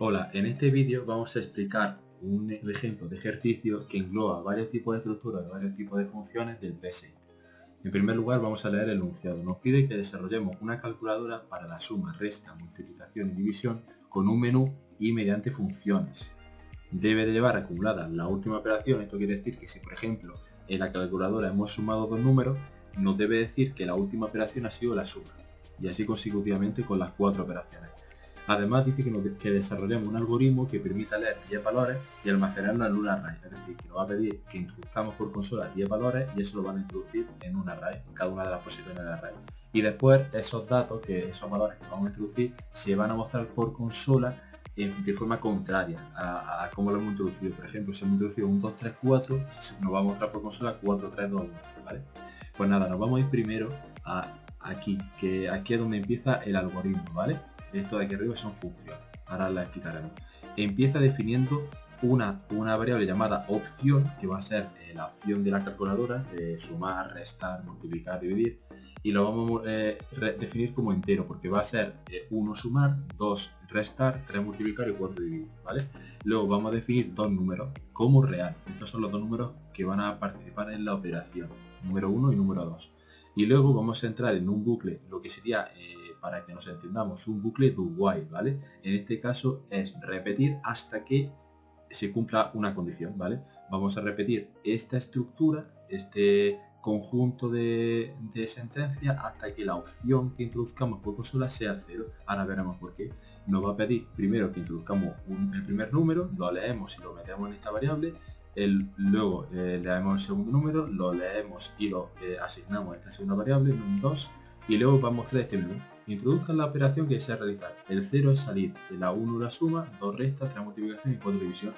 Hola, en este vídeo vamos a explicar un ejemplo de ejercicio que engloba varios tipos de estructuras y varios tipos de funciones del PSEINT. En primer lugar vamos a leer el enunciado. Nos pide que desarrollemos una calculadora para la suma, resta, multiplicación y división con un menú y mediante funciones. Debe de llevar acumulada la última operación. Esto quiere decir que si por ejemplo en la calculadora hemos sumado dos números, nos debe decir que la última operación ha sido la suma, y así consecutivamente con las cuatro operaciones. Además dice que desarrollemos un algoritmo que permita leer 10 valores y almacenarlos en un array, es decir, que nos va a pedir que introduzcamos por consola 10 valores y eso lo van a introducir en un array, en cada una de las posiciones del array. Y después esos datos, esos valores que vamos a introducir, se van a mostrar por consola de forma contraria a cómo lo hemos introducido. Por ejemplo, si hemos introducido un 2, 3, 4, nos va a mostrar por consola 4, 3, 2, 1, ¿vale? Pues nada, nos vamos a ir primero a aquí, que aquí es donde empieza el algoritmo, ¿vale? Esto de aquí arriba son funciones, ahora la explicaremos. Empieza definiendo una variable llamada opción, que va a ser la opción de la calculadora, de sumar, restar, multiplicar, dividir, y lo vamos a definir como entero, porque va a ser 1 sumar, 2 restar, 3 multiplicar y 4 dividir, ¿vale? Luego vamos a definir dos números como real. Estos son los dos números que van a participar en la operación, número 1 y número 2. Y luego vamos a entrar en un bucle, lo que sería, para que nos entendamos, un bucle do while, ¿vale? En este caso es repetir hasta que se cumpla una condición, ¿vale? Vamos a repetir esta estructura, este conjunto de sentencias hasta que la opción que introduzcamos por consola sea 0. Ahora veremos por qué. Nos va a pedir primero que introduzcamos el primer número, lo leemos y lo metemos en esta variable. Luego leemos el segundo número, lo leemos y lo asignamos a esta segunda variable, num2, y luego va a mostrar este menú. Introduzcan la operación que desea realizar. El 0 es salir, la 1 la suma, 2 resta, 3 multiplicación y 4 división.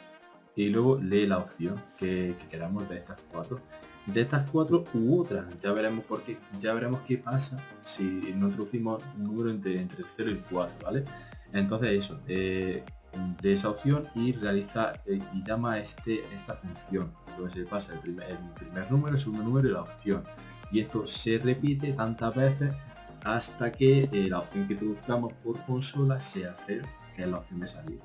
Y luego lee la opción que queramos de estas cuatro. De estas cuatro u otras, ya veremos por qué, ya veremos qué pasa si no introducimos un número entre el 0 y el 4, ¿vale? Entonces eso, de esa opción y realiza y llama esta función. Entonces se pasa el primer número, el segundo número y la opción. Y esto se repite tantas veces hasta que la opción que introduzcamos por consola sea 0, que es la opción de salir,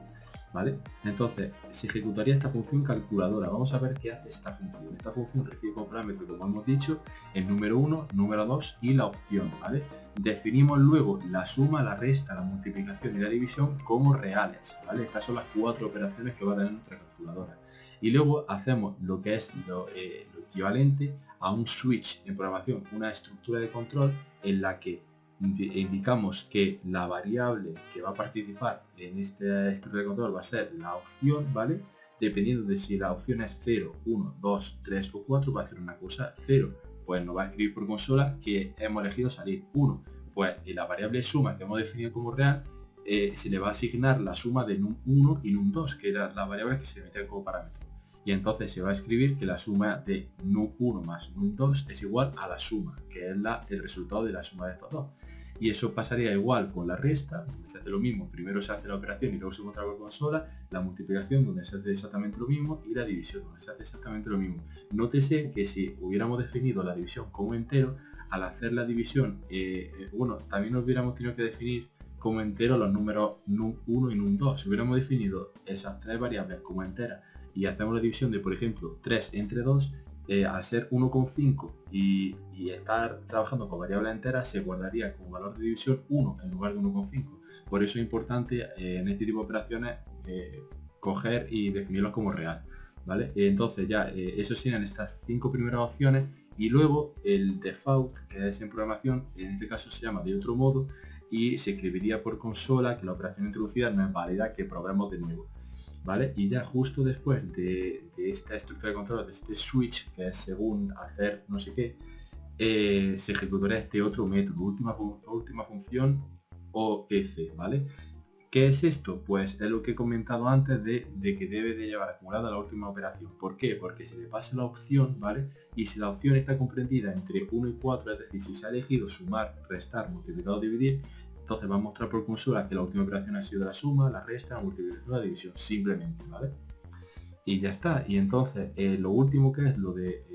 ¿vale? Entonces se ejecutaría esta función calculadora. Vamos a ver qué hace esta función. Esta función recibe como parámetro, como hemos dicho, el número 1, número 2 y la opción, ¿vale? Definimos luego la suma, la resta, la multiplicación y la división como reales, ¿vale? Estas son las cuatro operaciones que va a tener nuestra calculadora. Y luego hacemos lo que es lo equivalente a un switch en programación, una estructura de control en la que indicamos que la variable que va a participar en esta estructura de control va a ser la opción, ¿vale? Dependiendo de si la opción es 0, 1, 2, 3 o 4, va a hacer una cosa 0. Pues nos va a escribir por consola que hemos elegido salir 1. Pues en la variable suma que hemos definido como real, se le va a asignar la suma de num1 y num2, que era la variable que se metían como parámetro. Y entonces se va a escribir que la suma de num1 más num2 es igual a la suma, que es el resultado de la suma de estos dos. Y eso pasaría igual con la resta, donde se hace lo mismo, primero se hace la operación y luego se muestra por consola, la multiplicación donde se hace exactamente lo mismo y la división donde se hace exactamente lo mismo. Nótese que si hubiéramos definido la división como entero, al hacer la división, bueno, también hubiéramos tenido que definir como entero los números num1 y num2. Si hubiéramos definido esas tres variables como enteras y hacemos la división de, por ejemplo, 3 entre 2, al ser 1,5 y estar trabajando con variables enteras, se guardaría como valor de división 1 en lugar de 1,5. Por eso es importante en este tipo de operaciones coger y definirlos como real, ¿vale? Entonces ya eso serían estas 5 primeras opciones, y luego el default, que es en programación, en este caso se llama de otro modo y se escribiría por consola que la operación introducida no es válida, que probemos de nuevo, ¿vale? Y ya justo después de esta estructura de control, de este switch, que es según hacer no sé qué, se ejecutará este otro método, última función OEC, ¿vale? ¿Qué es esto? Pues es lo que he comentado antes de que debe de llevar acumulada la última operación. ¿Por qué? Porque se le pasa la opción, ¿vale? Y si la opción está comprendida entre 1 y 4, es decir, si se ha elegido sumar, restar, multiplicar o dividir, entonces va a mostrar por consola que la última operación ha sido la suma, la resta, la multiplicación, la división, simplemente, ¿vale? Y ya está. Y entonces lo último, que es lo de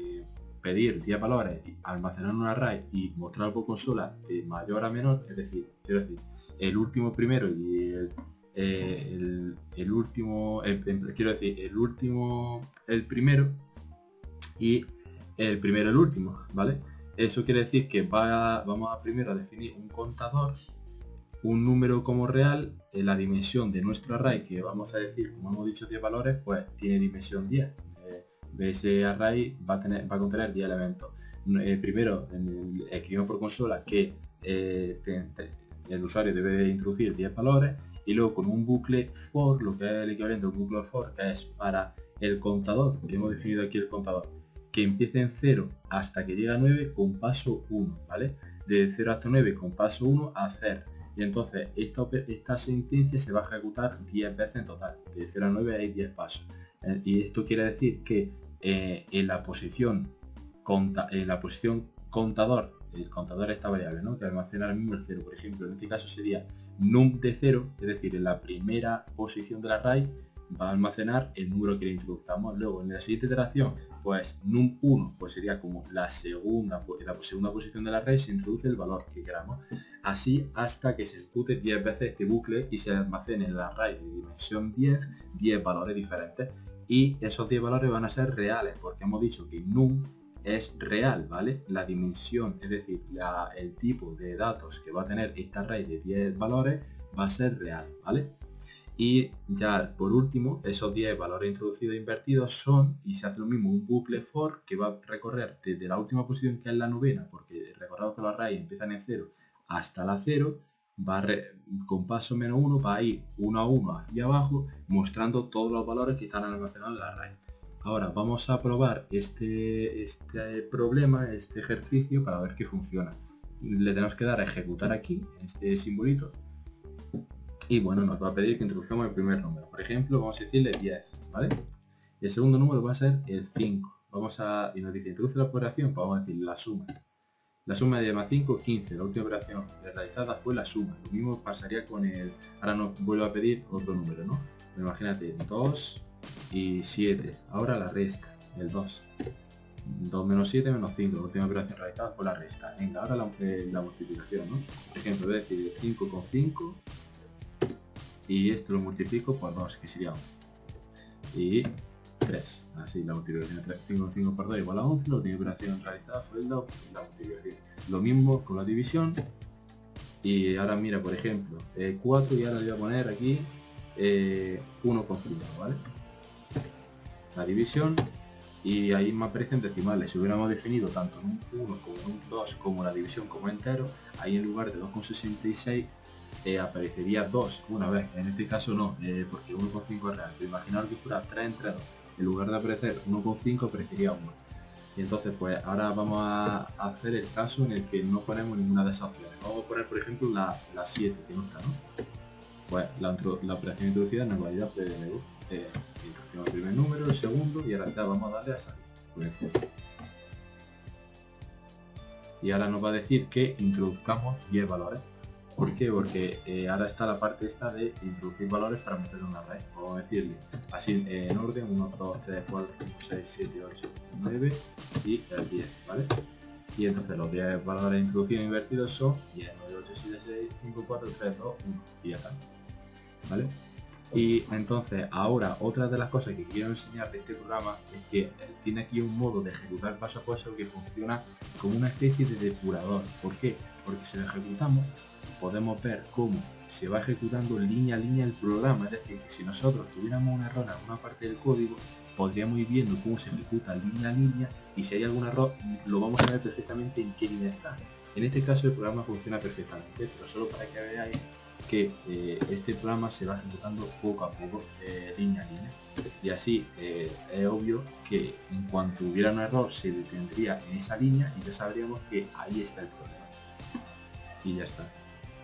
pedir 10 valores, almacenar en un array y mostrar por consola de mayor a menor, es decir, quiero decir, el último primero y el último, quiero decir, el primero y el primero el último, ¿vale? Eso quiere decir que vamos a primero a definir un contador, un número como real, en la dimensión de nuestro array, que vamos a decir, como hemos dicho, 10 valores, pues tiene dimensión 10. Ese array va a contener 10 elementos. Primero escribimos por consola que el usuario debe introducir 10 valores, y luego con un bucle for, lo que es el equivalente a un bucle for, que es para el contador, que hemos definido aquí el contador, que empiece en 0 hasta que llega a 9 con paso 1, ¿vale? De 0 hasta 9 con paso 1 a hacer. Y entonces esta sentencia se va a ejecutar 10 veces en total. De 0 a 9 hay 10 pasos. Y esto quiere decir que en la posición contador, el contador esta variable, ¿no?, que almacena ahora mismo el 0, por ejemplo, en este caso sería num de 0, es decir, en la primera posición del array va a almacenar el número que le introduzcamos. Luego en la siguiente iteración, pues num1 pues sería como la segunda posición del array, se introduce el valor que queramos, así hasta que se ejecute 10 veces este bucle y se almacene en el array de dimensión 10 valores diferentes, y esos 10 valores van a ser reales porque hemos dicho que num es real, ¿vale? La dimensión, es decir, el tipo de datos que va a tener este array de 10 valores va a ser real, ¿vale? Y ya por último, esos 10 valores introducidos e invertidos son, y se hace lo mismo, un bucle for que va a recorrer desde la última posición, que es la novena, porque recordad que los arrays empiezan en 0 hasta la 0, con paso -1 va a ir 1 a 1 hacia abajo, mostrando todos los valores que están almacenados en el array. Ahora vamos a probar este problema, este ejercicio, para ver que funciona. Le tenemos que dar a ejecutar aquí, en este simbolito, y bueno, nos va a pedir que introduzcamos el primer número. Por ejemplo, vamos a decirle 10, ¿vale? Y el segundo número va a ser el 5. Y nos dice, introduce la operación, pues vamos a decir la suma. La suma de 10 más 5, 15. La última operación realizada fue la suma. Lo mismo pasaría con el... Ahora nos vuelve a pedir otro número, ¿no? Imagínate, 2 y 7. Ahora la resta, el 2. 2 menos 7 menos 5. La última operación realizada fue la resta. Venga, ahora la multiplicación, ¿no? Por ejemplo, voy a decir 5 con 5. Y esto lo multiplico por 2, que sería 1. Y 3. Así, la multiplicación de 5 con 5 por 2 igual a 11. La última operación realizada fue la multiplicación. Lo mismo con la división. Y ahora mira, por ejemplo, 4, y ahora le voy a poner aquí 1 con 5, ¿vale? La división, y ahí me aparecen decimales. Si hubiéramos definido tanto un 1 como un 2 como la división como entero, ahí en lugar de 2,66 aparecería 2 una vez. En este caso no, porque 1,5 es real. Pero imaginaos que fuera 3 entre 2, en lugar de aparecer 1,5 aparecería 1. Y entonces pues ahora vamos a hacer el caso en el que no ponemos ninguna de esas opciones. Vamos a poner por ejemplo la 7, que no está, ¿no? Pues la operación introducida en la cualidad PDLU. Introducimos el primer número, el segundo, y ahora ya vamos a darle a salir. Y ahora nos va a decir que introduzcamos 10 valores. ¿Por qué? Porque ahora está la parte esta de introducir valores para meter en un array. Vamos a decirle así en orden: 1, 2, 3, 4, 5, 6, 7, 8, 9 y el 10, ¿vale? Y entonces los 10 valores introducidos e invertidos son 10, 9, 8, 7, 6, 5, 4, 3, 2, 1 y ya está, ¿vale? Y entonces ahora otra de las cosas que quiero enseñar de este programa es que tiene aquí un modo de ejecutar paso a paso que funciona como una especie de depurador. ¿Por qué? Porque si lo ejecutamos podemos ver cómo se va ejecutando línea a línea el programa. Es decir, que si nosotros tuviéramos un error en alguna parte del código, podríamos ir viendo cómo se ejecuta línea a línea, y si hay algún error lo vamos a ver perfectamente en qué línea está. En este caso el programa funciona perfectamente, pero solo para que veáis que este programa se va ejecutando poco a poco, línea a línea, y así es obvio que en cuanto hubiera un error se detendría en esa línea y ya sabríamos que ahí está el problema, y ya está.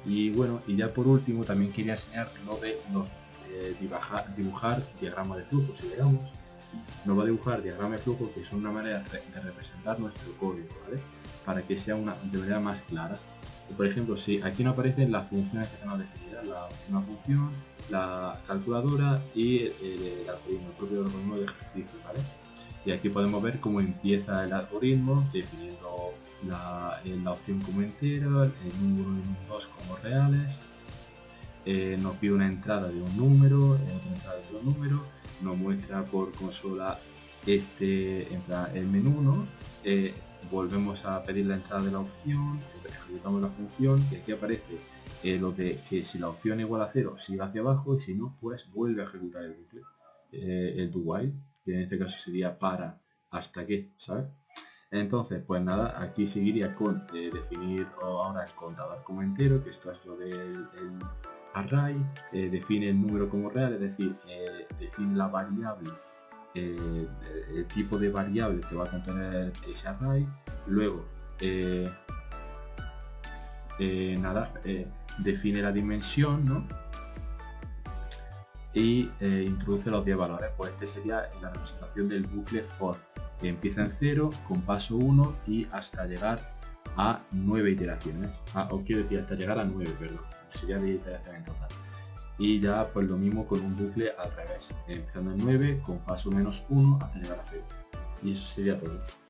Y bueno, y ya por último también quería enseñar lo de dibujar diagramas de flujo. Si le damos, nos va a dibujar diagramas de flujo, que son una manera de representar nuestro código, ¿vale? Para que sea de manera más clara. Por ejemplo, si aquí nos aparecen las funciones que tenemos definidas, una función, la calculadora y el algoritmo, el propio algoritmo de ejercicio, ¿vale? Y aquí podemos ver cómo empieza el algoritmo, definiendo la opción como entera, el número 1 y 2 como reales, nos pide una entrada de un número, otra entrada de otro número, nos muestra por consola el menú, ¿no? Volvemos a pedir la entrada de la opción, ejecutamos la función y aquí aparece lo de que si la opción igual a 0 sigue hacia abajo y si no, pues vuelve a ejecutar el bucle, el do while, que en este caso sería para hasta que, ¿sabes? Entonces, pues nada, aquí seguiría con definir ahora el contador como entero, que esto es lo del array, define el número como real, es decir, define la variable, el tipo de variable que va a contener ese array, luego define la dimensión, ¿no? Y introduce los 10 valores, pues este sería la representación del bucle for, que empieza en 0 con paso 1 y hasta llegar a 9 iteraciones, o quiero decir hasta llegar a 9, perdón, sería 10 iteraciones en total. Y ya pues lo mismo con un bucle al revés, empezando en 9 con paso menos 1 hasta llegar a 0, y eso sería todo.